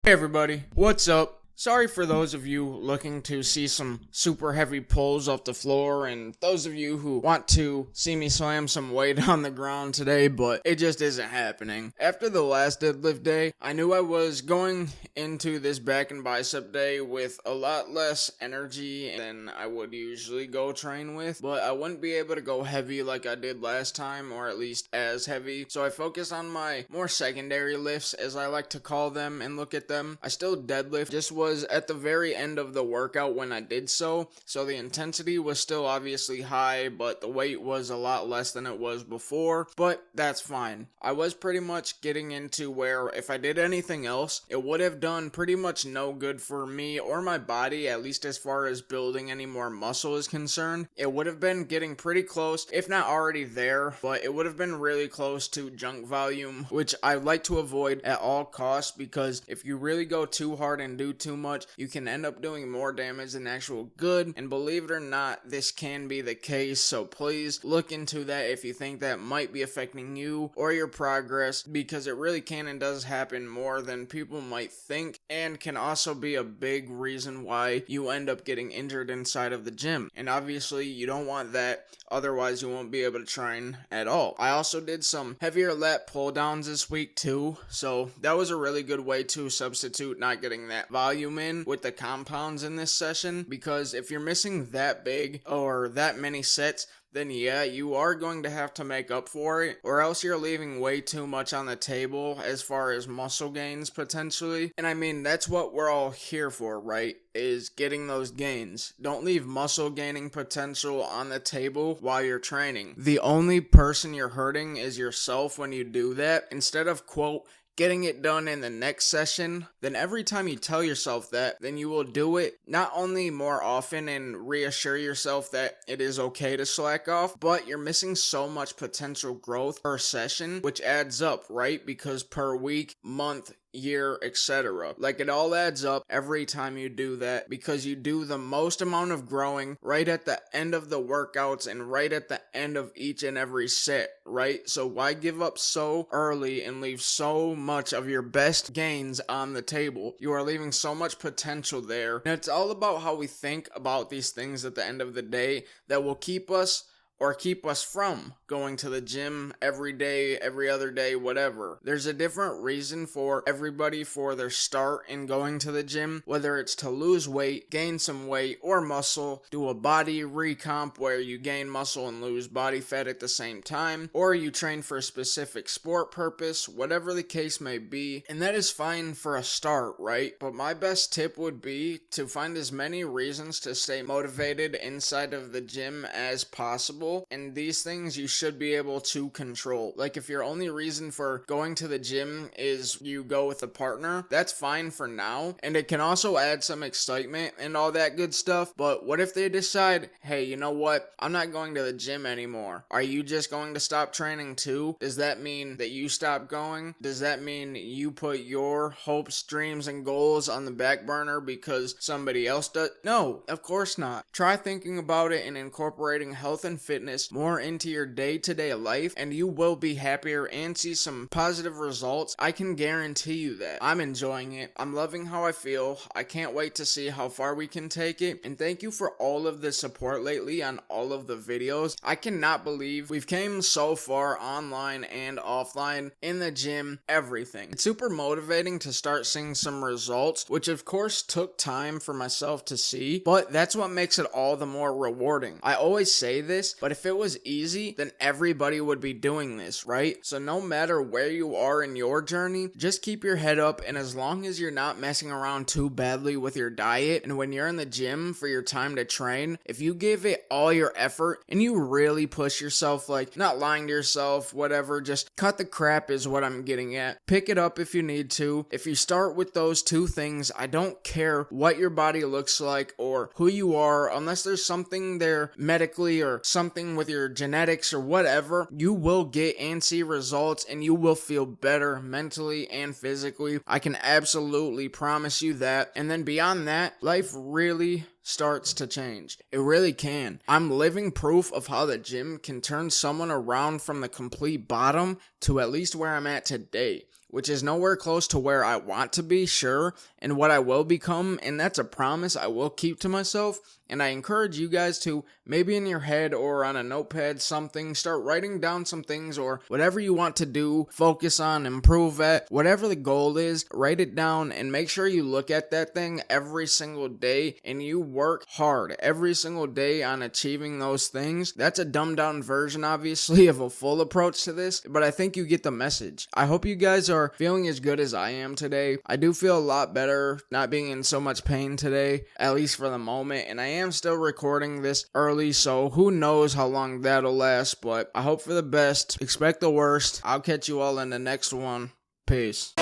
Hey everybody, what's up? Sorry for those of you looking to see some super heavy pulls off the floor and those of you who want to see me slam some weight on the ground today, but it just isn't happening. After the last deadlift day, I knew I was going into this back and bicep day with a lot less energy than I would usually go train with, but I wouldn't be able to go heavy like I did last time, or at least as heavy, so I focused on my more secondary lifts, as I like to call them and look at them. I still deadlift, just was at the very end of the workout when I did so the intensity was still obviously high, but the weight was a lot less than it was before, but that's fine. I was pretty much getting into where if I did anything else, it would have done pretty much no good for me or my body, at least as far as building any more muscle is concerned. It would have been getting pretty close, if not already there, but it would have been really close to junk volume, which I like to avoid at all costs, because if you really go too hard and do too much, you can end up doing more damage than actual good, and believe it or not, this can be the case, so please look into that if you think that might be affecting you or your progress, because it really can and does happen more than people might think, and can also be a big reason why you end up getting injured inside of the gym, and obviously you don't want that, otherwise you won't be able to train at all. I also did some heavier lat pull downs this week too, so that was a really good way to substitute not getting that volume in with the compounds in this session, because if you're missing that big or that many sets, then yeah, you are going to have to make up for it, or else you're leaving way too much on the table as far as muscle gains potentially. And I mean, that's what we're all here for, right? Is getting those gains. Don't leave muscle gaining potential on the table while you're training. The only person you're hurting is yourself when you do that. Instead of, quote, getting it done in the next session, then every time you tell yourself that, then you will do it not only more often and reassure yourself that it is okay to slack off, but you're missing so much potential growth per session, which adds up, right? Because per week, month, year, etc. Like, it all adds up every time you do that, because you do the most amount of growing right at the end of the workouts and right at the end of each and every set, right? So why give up so early and leave so much of your best gains on the table? You are leaving so much potential there, and it's all about how we think about these things at the end of the day that will keep us from going to the gym every day, every other day, whatever. There's a different reason for everybody for their start in going to the gym, whether it's to lose weight, gain some weight, or muscle, do a body recomp where you gain muscle and lose body fat at the same time, or you train for a specific sport purpose, whatever the case may be, and that is fine for a start, right? But my best tip would be to find as many reasons to stay motivated inside of the gym as possible. And these things you should be able to control. Like, if your only reason for going to the gym is you go with a partner, that's fine for now, and it can also add some excitement and all that good stuff. But what if they decide, hey, you know what, I'm not going to the gym anymore? Are you just going to stop training too? Does that mean that you stop going? Does that mean you put your hopes, dreams, and goals on the back burner because somebody else does? No, of course not. Try thinking about it and incorporating health and fitness more into your day-to-day life, and you will be happier and see some positive results. I can guarantee you that. I'm enjoying it. I'm loving how I feel. I can't wait to see how far we can take it, and thank you for all of the support lately on all of the videos. I cannot believe we've came so far online and offline, in the gym, everything. It's super motivating to start seeing some results, which of course took time for myself to see, but that's what makes it all the more rewarding. I always say this, but if it was easy, then everybody would be doing this, right? So no matter where you are in your journey, just keep your head up, and as long as you're not messing around too badly with your diet, and when you're in the gym for your time to train, if you give it all your effort and you really push yourself, like, not lying to yourself, whatever, just cut the crap is what I'm getting at. Pick it up if you need to. If you start with those two things, I don't care what your body looks like or who you are, unless there's something there medically or something with your genetics or whatever, you will get and see results, and you will feel better mentally and physically. I can absolutely promise you that. And then beyond that, life really starts to change. It really can. I'm living proof of how the gym can turn someone around from the complete bottom to at least where I'm at today, which is nowhere close to where I want to be, sure, and what I will become, and that's a promise I will keep to myself. And I encourage you guys to, maybe in your head or on a notepad, something, start writing down some things or whatever you want to do, focus on, improve at, whatever the goal is, write it down and make sure you look at that thing every single day and you work hard every single day on achieving those things. That's a dumbed down version, obviously, of a full approach to this, but I think you get the message. I hope you guys are feeling as good as I am today. I do feel a lot better not being in so much pain today, at least for the moment, and I am still recording this early, so who knows how long that'll last, but I hope for the best, expect the worst. I'll catch you all in the next one. Peace.